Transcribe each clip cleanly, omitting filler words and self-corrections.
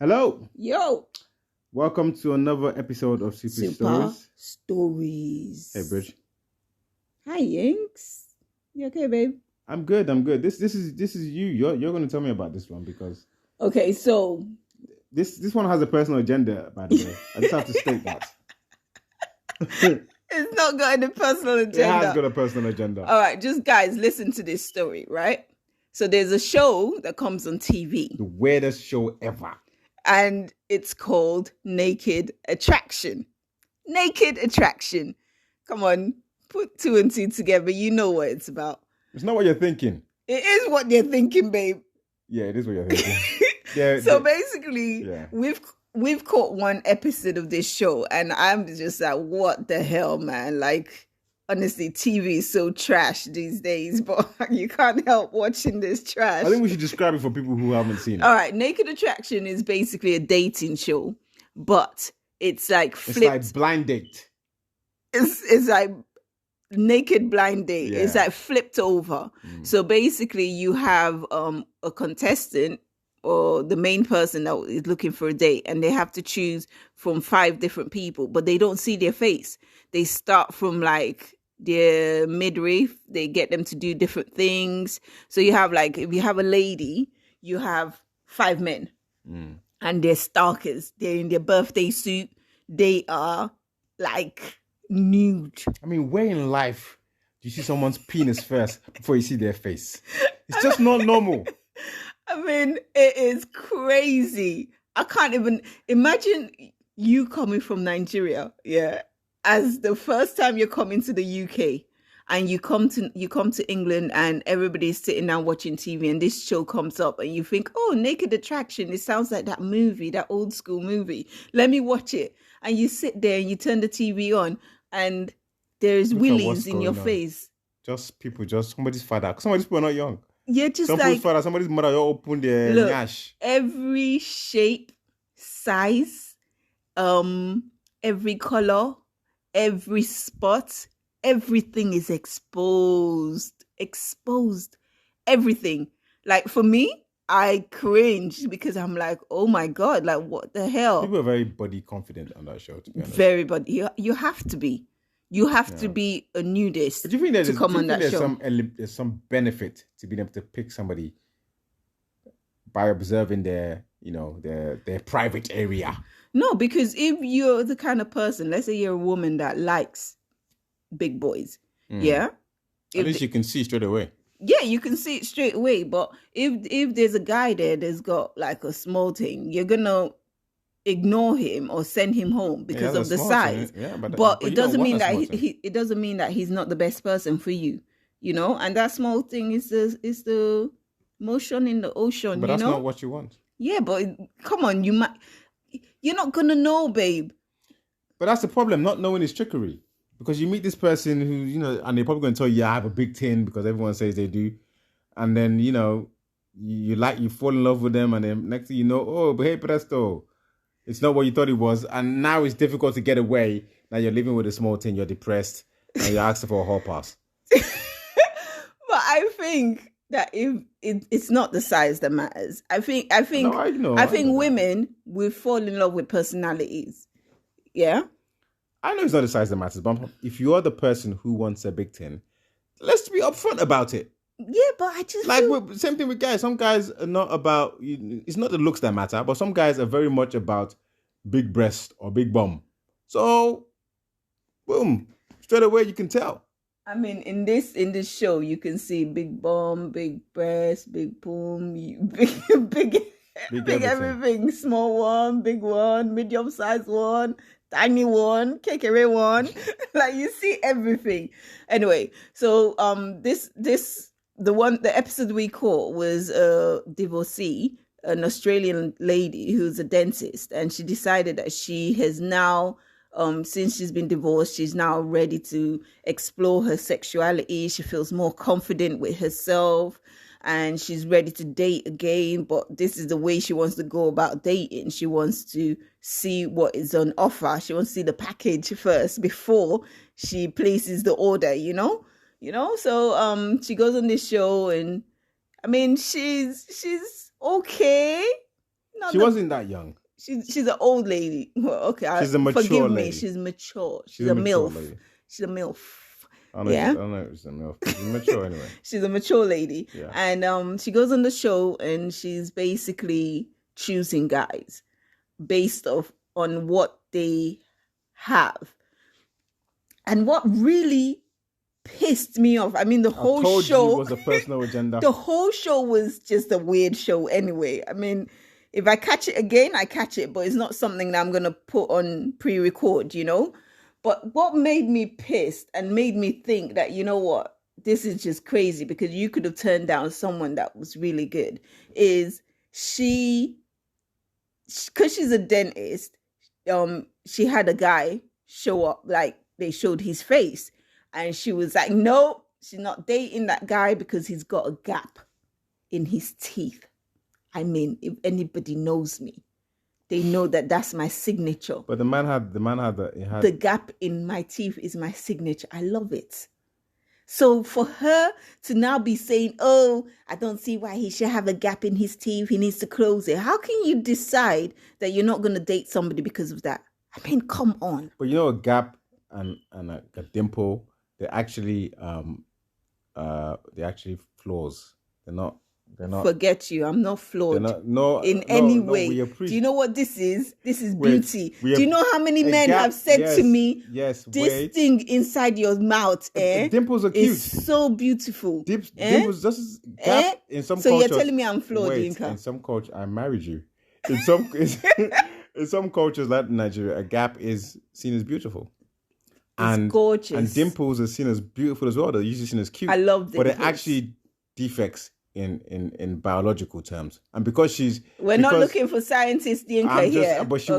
Hello. Yo. Welcome to another episode of Super Stories. Hey, Bridge. Hi, Yinks. You okay, babe? I'm good. This is you. You're going to tell me about this one because okay. So this one has a personal agenda. By the way, I just have to state that. It's not got any personal agenda. It has got a personal agenda. All right, just guys, listen to this story, right? So there's a show that comes on TV. The weirdest show ever. And it's called Naked Attraction. Naked Attraction. Come on, put two and two together. You know what it's about. It's not what you're thinking. It is what you're thinking, babe. Yeah, it is what you're thinking. Basically, we've caught one episode of this show, and I'm just like, what the hell, man? Like, honestly, TV is so trash these days, but you can't help watching this trash. I think we should describe it for people who haven't seen it. All right, Naked Attraction is basically a dating show, but it's like flipped. It's like blind date. It's like naked blind date. Yeah. It's like flipped over. So basically, you have a contestant or the main person that is looking for a date, and they have to choose from 5 different people, but they don't see their face. They start from like their midriff. They get them to do different things. So you have like, if you have a lady, you have 5 men, and they're stalkers. They're in their birthday suit. They are like nude. I mean, where in life do you see someone's penis first before you see their face? It's just not normal. I mean, it is crazy. I can't even imagine you coming from Nigeria, as the first time you're coming to the UK, and you come to England, and everybody's sitting down watching TV, and this show comes up, and you think, oh, Naked Attraction, it sounds like that movie, that old school movie. Let me watch it. And you sit there and you turn the TV on, and there's willies in your face. Somebody's father. Somebody's people are not young. Yeah, just somebody's father, somebody's mother, you open their nyash. Every shape, size, every color, every spot, everything is exposed. Everything. Like, for me, I cringe because I'm like, oh my God, like, what the hell? People are very body confident on that show, to be honest. Very body. You have to be. You have to be a nudist to come on that show. There's some benefit to being able to pick somebody by observing their private area. No, because if you're the kind of person, let's say you're a woman that likes big boys, at least you can see straight away. Yeah, you can see it straight away. But if there's a guy there that's got like a small thing, you're gonna ignore him or send him home because of the size. But it doesn't mean that it doesn't mean that he's not the best person for you, and that small thing is the motion in the ocean. But that's not what you want. Yeah, but come on, you're not gonna know, babe. But that's the problem. Not knowing is trickery, because you meet this person who and they're probably going to tell you, I have a big tin because everyone says they do, and then you fall in love with them, and then next thing you know, oh, but hey, presto. It's not what you thought it was, and now it's difficult to get away. Now you're living with a small thing, you're depressed, and you're asking for a hall pass. But I think that if it's not the size that matters. I think women will fall in love with personalities. Yeah? I know it's not the size that matters, but if you are the person who wants a big tin, let's be upfront about it. Yeah, but I just same thing with guys. Some guys are not about. It's not the looks that matter, but some guys are very much about big breast or big bum. So, boom, straight away you can tell. I mean, in this show, you can see big bum, big breast, big boom, big everything. Small one, big one, medium sized one, tiny one, kekere one. Like, you see everything. Anyway, so the episode we caught was a divorcee, an Australian lady who's a dentist, and she decided that she has now, since she's been divorced, she's now ready to explore her sexuality. She feels more confident with herself, and she's ready to date again. But this is the way she wants to go about dating. She wants to see what is on offer. She wants to see the package first before she places the order, So she goes on this show, and I mean, she's okay. She wasn't that young. She's an old lady. Well, okay, She's a mature forgive lady. me. She's mature. She's a a mature MILF. lady. She's a MILF. I don't know if she's a MILF. She's mature anyway. She's a mature lady. Yeah. And she goes on the show and she's basically choosing guys based on what they have. And what really pissed me off, I mean, the whole show was a personal agenda. The whole show was just a weird show anyway. I mean, if I catch it again, I catch it, but it's not something that I'm going to put on pre-record, you know? But what made me pissed and made me think that, you know what, this is just crazy because you could have turned down someone that was really good, is because she's a dentist, she had a guy show up, like they showed his face, and she was like, no, she's not dating that guy because he's got a gap in his teeth. I mean, if anybody knows me, they know that that's my signature. But the man had the gap in my teeth is my signature. I love it. So for her to now be saying, oh, I don't see why he should have a gap in his teeth, he needs to close it. How can you decide that you're not going to date somebody because of that? I mean, come on. But you know, a gap and a dimple, they're actually flaws. They're not. Forget you. I'm not flawed in any way. Do you know what this is? This is beauty. Do you know how many men have said to me, this thing inside your mouth, dimples are cute. It's so beautiful. Dimples just gap in some cultures. So you're telling me I'm flawed, Yinka? In some culture, I married you. In some cultures like Nigeria, a gap is seen as beautiful. It's gorgeous. And dimples are seen as beautiful as well. They're usually seen as cute. I love dimples. But they're actually defects in biological terms. And because we're not looking for scientists, Dinka, here. But she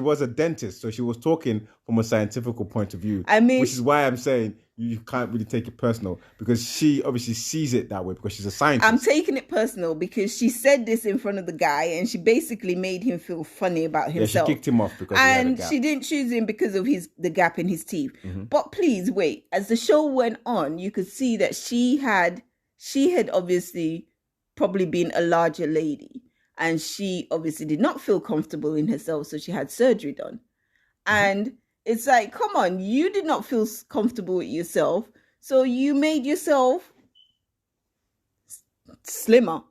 was a dentist, so she was talking from a scientific point of view. I mean, which is why I'm saying you can't really take it personal, because she obviously sees it that way because she's a scientist. I'm taking it personal because she said this in front of the guy and she basically made him feel funny about himself. Yeah, she kicked him off because and he had a gap. She didn't choose him because of the gap in his teeth. Mm-hmm. But please wait, as the show went on, you could see that she had obviously probably been a larger lady, and she obviously did not feel comfortable in herself, so she had surgery done. Mm-hmm. And it's like, come on, you did not feel comfortable with yourself, so you made yourself slimmer,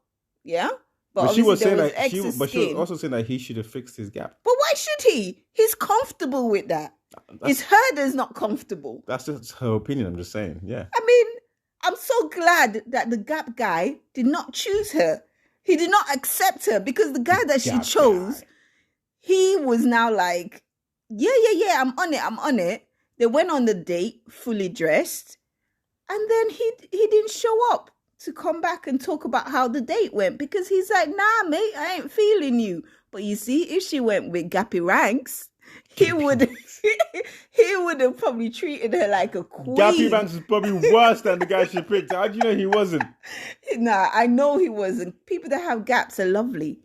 yeah? But she was saying that she was also saying that he should have fixed his gap. But why should he? He's comfortable with that. It's her that's not comfortable. That's just her opinion. I'm just saying, yeah. I mean, I'm so glad that the gap guy did not choose her. He did not accept her, because the guy that she chose, he was now like, yeah, I'm on it. They went on the date fully dressed, and then he didn't show up to come back and talk about how the date went, because he's like, nah, mate, I ain't feeling you. But you see, if she went with Gappy Ranks, he would have probably treated her like a queen. Gappy Ranks is probably worse than the guy she picked. How do you know he wasn't? Nah, I know he wasn't. People that have gaps are lovely.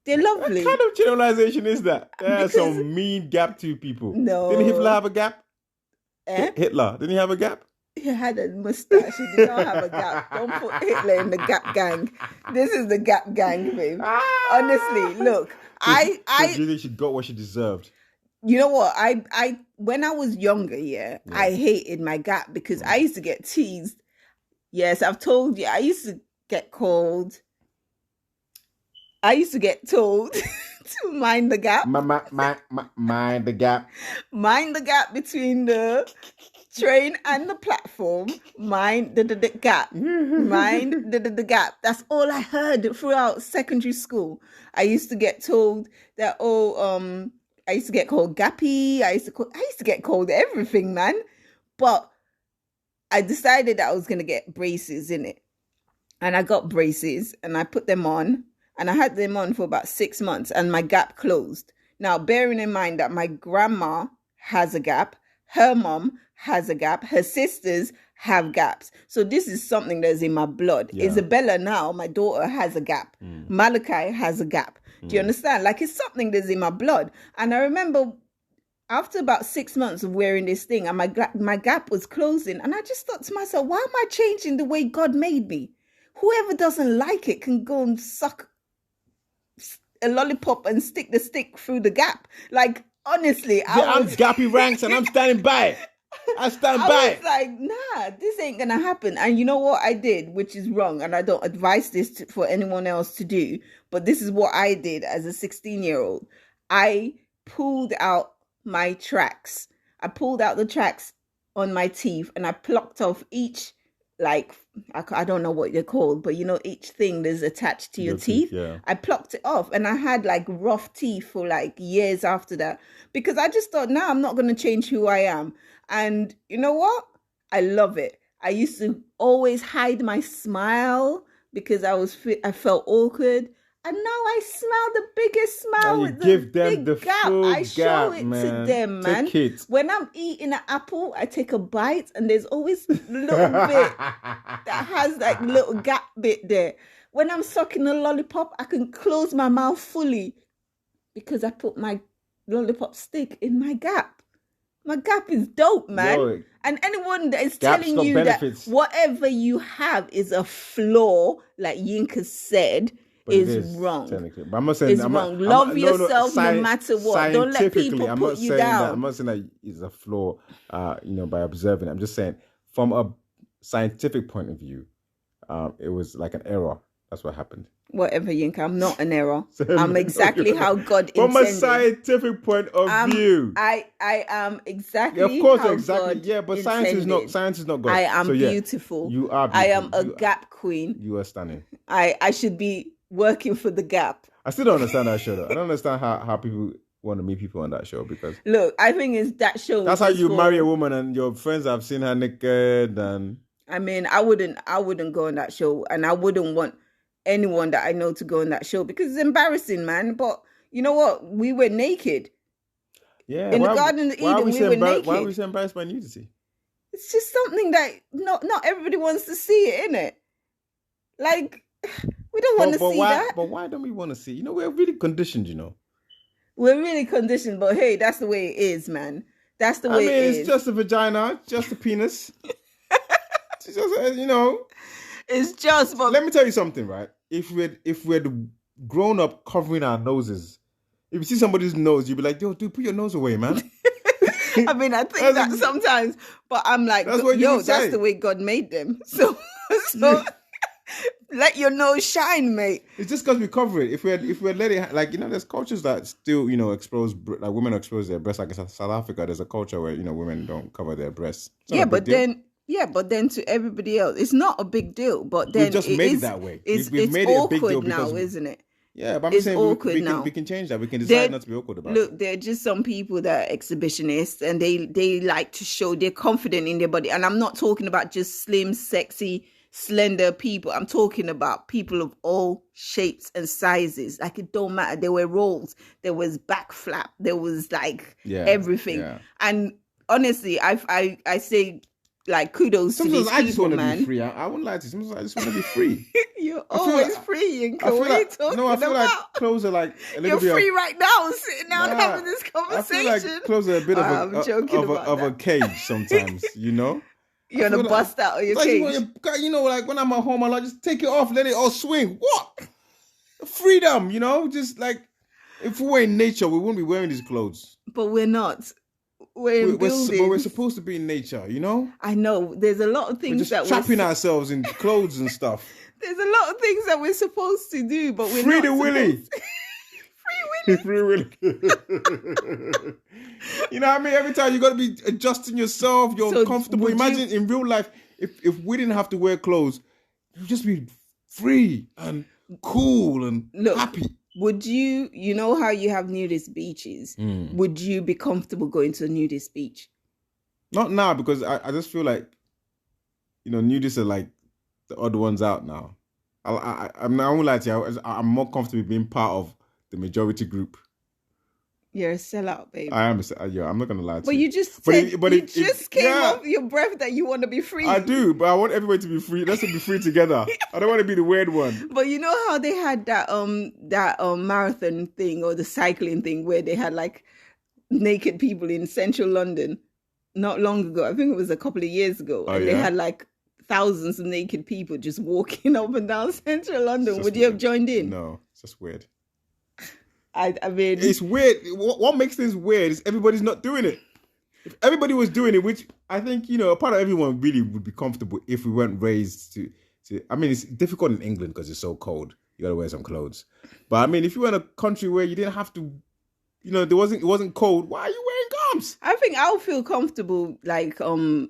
They're lovely. What kind of generalization is that? There are some mean gap to people. No. Didn't Hitler have a gap? Hitler, didn't he have a gap? He had a mustache. He did not have a gap. Don't put Hitler in the gap gang. This is the gap gang, babe. Honestly, look. She got what she deserved. You know what? I when I was younger, I hated my gap because I used to get teased. Yes, I've told you. I used to get told to mind the gap. Mind the gap. Mind the gap between the train and the platform. Mind the gap. Mind the gap. That's all I heard throughout secondary school. I used to get told that, I used to get called Gappy. I used to get called everything, man. But I decided that I was going to get braces in it. And I got braces and I put them on. And I had them on for about 6 months and my gap closed. Now, bearing in mind that my grandma has a gap, her mom has a gap, her sisters have gaps. So this is something that's in my blood. Yeah. Isabella now, my daughter, has a gap. Malachi has a gap. Do you understand? Like, it's something that's in my blood. And I remember after about 6 months of wearing this thing, and my gap was closing. And I just thought to myself, why am I changing the way God made me? Whoever doesn't like it can go and suck a lollipop and stick the stick through the gap. Like, honestly, I'm gappy ranks and I'm standing by it. I stand by it. I was like, nah, this ain't gonna happen. And you know what I did, which is wrong, and I don't advise this for anyone else to do, but this is what I did as a 16-year-old. I pulled out my tracks. I pulled out the tracks on my teeth and I plucked off each, like, I don't know what they're called, but you know, each thing that's attached to your teeth. Yeah. I plucked it off and I had like rough teeth for like years after that, because I just thought, nah, I'm not going to change who I am. And you know what? I love it. I used to always hide my smile because I felt awkward. And now I smile the biggest smile with the big gap. I show it to them, man. When I'm eating an apple, I take a bite and there's always a little bit that has like little gap bit there. When I'm sucking a lollipop, I can close my mouth fully because I put my lollipop stick in my gap. My gap is dope, man. Yo, and anyone that is telling you benefits. That whatever you have is a flaw, like Yinka said, is wrong. But I'm not saying it's wrong. Love yourself no matter what. Don't let people put you down. I'm not saying that it's a flaw, by observing. I'm just saying from a scientific point of view, it was like an error. That's what happened. Whatever, Yinka. I'm not an error. I'm exactly how God intended. From a scientific point of view, I am exactly. Yeah, of course, how exactly. God yeah, but intended. Science is not God. I am beautiful. You are beautiful. I am a gap queen. You are stunning. I should be working for the gap. I still don't understand that show though. I don't understand how people want to meet people on that show, because look, I think it's that show. That's how you marry a woman and your friends have seen her naked. And I mean, I wouldn't go on that show, and I wouldn't want anyone that I know to go on that show because it's embarrassing, man. But you know what? We were naked. Yeah. In the Garden of Eden, we were naked. Why are we so embarrassed by nudity? It's just something that not everybody wants to see it, innit? Like, we don't want to see that. But why don't we want to see? You know, we're really conditioned, you know. We're really conditioned, but hey, that's the way it is, man. That's the way it is. It's just a vagina, just a penis. It's just, you know. It's just... But let me tell you something, right? If we'd grown up covering our noses, if you see somebody's nose, you'd be like, yo, dude, put your nose away, man. I mean, I think that sometimes, but I'm like, that's the way God made them. So let your nose shine, mate. It's just because we cover it. If we're letting, like, you know, there's cultures that still, you know, expose, like women expose their breasts. Like in South Africa, there's a culture where, you know, women don't cover their breasts. But then to everybody else, it's not a big deal. But then we've just made it that way. It's made it a big deal now, isn't it? Yeah, but I'm saying we can change that. We can decide not to be awkward about it. Look, there are just some people that are exhibitionists and they like to show they're confident in their body. And I'm not talking about just slim, sexy, slender people. I'm talking about people of all shapes and sizes. Like, it don't matter. There were rolls. There was back flap. There was like everything. Yeah. And honestly, I say, like, kudos to these people, man. Sometimes I just want to be free. I wouldn't lie to you. Sometimes I just want to be free. You're always free, Yinka. What are you talking about? I feel like clothes are like a little bit. You're free right now, sitting down having this conversation. I feel like clothes are a bit of a cage sometimes, you know? You're going to bust out of your cage. You know, like when I'm at home, I just take it off, let it all swing. What? Freedom, you know? Just like, if we were in nature, we wouldn't be wearing these clothes. But we're not. We're in buildings. But we're supposed to be in nature, you know? I know. There's a lot of things we're trapping ourselves in clothes and stuff. There's a lot of things that we're supposed to do, but we're Free not. The Willy. Free Willy. You know what I mean? Every time you got to be adjusting yourself. You're uncomfortable. Imagine in real life, if we didn't have to wear clothes, you'd just be free and cool and happy. Would you know how you have nudist beaches? Would you be comfortable going to a nudist beach? Not now, because I just feel like, you know, nudists are like the odd ones out now. I won't lie to you. I'm more comfortable being part of the majority group. You're a sellout, baby. I am. I'm not gonna lie to you. But you just said, it just came off your breath that you want to be free. I do, but I want everybody to be free. Let's be free together. I don't want to be the weird one. But you know how they had that marathon thing or the cycling thing where they had like naked people in central London not long ago. I think it was a couple of years ago, they had like thousands of naked people just walking up and down central London. Would you have joined in? No, it's just weird. I mean, it's weird. What makes things weird is everybody's not doing it. If everybody was doing it, which I think, a part of everyone really would be comfortable if we weren't raised to. I mean, it's difficult in England because it's so cold. You got to wear some clothes. But I mean, if you were in a country where you didn't have to, it wasn't cold, why are you wearing gums? I think I'll feel comfortable like sunbathing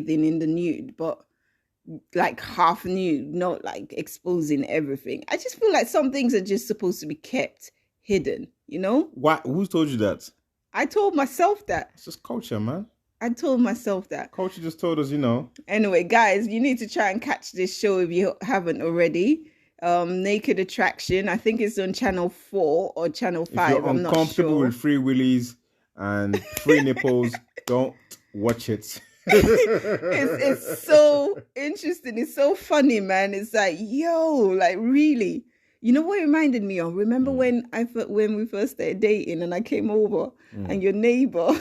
in the nude, but like half nude, not like exposing everything. I just feel like some things are just supposed to be kept hidden, Why? Who told you that? I told myself that. It's just culture, man. I told myself that. Culture just told us, Anyway, guys, you need to try and catch this show if you haven't already. Naked Attraction. I think it's on channel 4 or channel 5. If you're I'm not uncomfortable sure. with free willies and free nipples, don't watch it. It's so interesting. It's so funny, man. It's like, like really. You know what it reminded me of? Remember when we first started dating and I came over and your neighbor,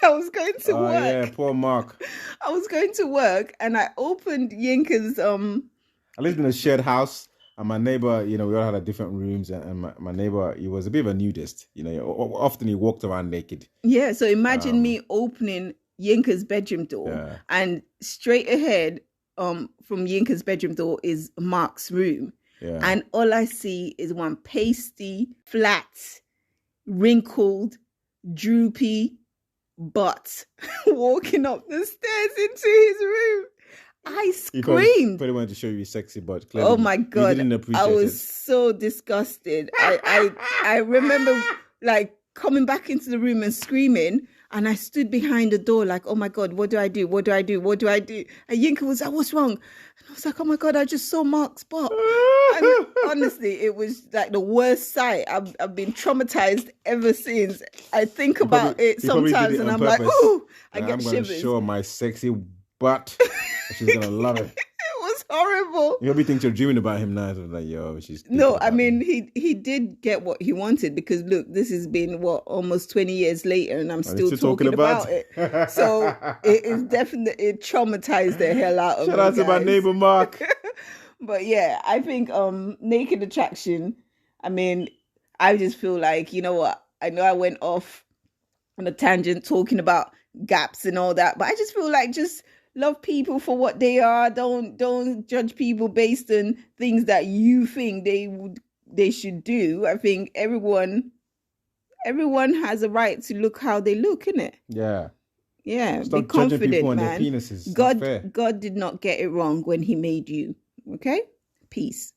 I was going to work. Yeah, poor Mark. I was going to work and I opened Yinka's I lived in a shared house and my neighbor, we all had different rooms and my neighbor, he was a bit of a nudist. Often he walked around naked. Yeah, so imagine me opening Yinka's bedroom door and straight ahead from Yinka's bedroom door is Mark's room. Yeah. And all I see is one pasty, flat, wrinkled, droopy butt walking up the stairs into his room. I screamed. Probably wanted to show you his sexy butt. Clearly, oh my God. You didn't appreciate I was so disgusted. I remember like coming back into the room and screaming. And I stood behind the door like, oh my God, what do I do? What do I do? What do I do? And Yinka was like, what's wrong? And I was like, oh my God, I just saw Mark's butt. And honestly, it was like the worst sight. I've been traumatized ever since. I think about it sometimes and I'm like, ooh, I get shivers. I'm going to show my sexy butt. She's going to love it. It was horrible. You probably think you're dreaming about him now. Like, yo, she's... No, I mean, he did get what he wanted because, look, this has been, almost 20 years later and I'm still talking about it. So it is definitely, it traumatized the hell out of me. Shout out to my neighbor, Mark. But yeah, I think Naked Attraction, I mean, I just feel like, you know what? I know I went off on a tangent talking about gaps and all that, but I just feel like just... love people for what they are. Don't judge people based on things that you think they should do. I think everyone has a right to look how they look, innit? Yeah. Yeah. Stop be confident, people man. And their penises. God did not get it wrong when he made you. Okay? Peace.